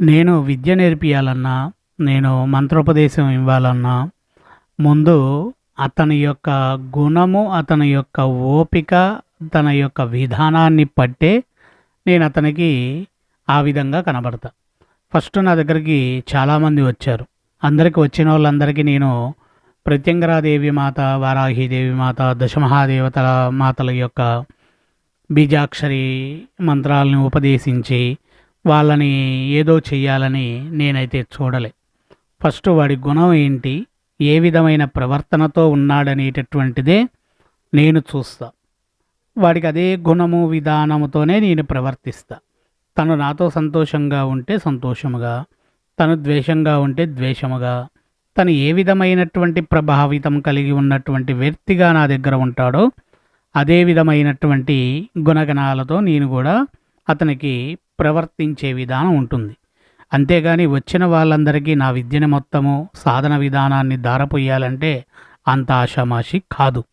నేను విద్య నేర్పియాలన్నా, నేను మంత్రోపదేశం ఇవ్వాలన్నా, ముందు అతని యొక్క గుణము, అతని యొక్క ఓపిక, తన యొక్క విధానాన్ని పట్టే నేను అతనికి ఆ విధంగా కనబడతా. ఫస్ట్ నా దగ్గరికి చాలామంది వచ్చారు. అందరికి వచ్చినోళ్ళందరికీ నేను ప్రత్యంగరాదేవి మాత, వారాహిదేవి మాత, దశమహాదేవతల మాతల యొక్క బీజాక్షరి మంత్రాలను ఉపదేశించి వాళ్ళని ఏదో చెయ్యాలని నేనైతే చూడలే. ఫస్ట్ వాడి గుణం ఏంటి, ఏ విధమైన ప్రవర్తనతో ఉన్నాడనేటటువంటిదే నేను చూస్తా. వాడికి అదే గుణము విధానముతోనే నేను ప్రవర్తిస్తా. తను నాతో సంతోషంగా ఉంటే సంతోషముగా, తను ద్వేషంగా ఉంటే ద్వేషముగా, తను ఏ విధమైనటువంటి ప్రభావితం కలిగి ఉన్నటువంటి వ్యక్తిగా నా దగ్గర ఉంటాడో అదే విధమైనటువంటి గుణగణాలతో నేను కూడా అతనికి ప్రవర్తించే విధానం ఉంటుంది. అంతేగాని వచ్చిన వాళ్ళందరికీ నా విద్యను మొత్తము సాధన విధానాన్ని ధారపోయాలంటే అంత ఆషామాషి కాదు.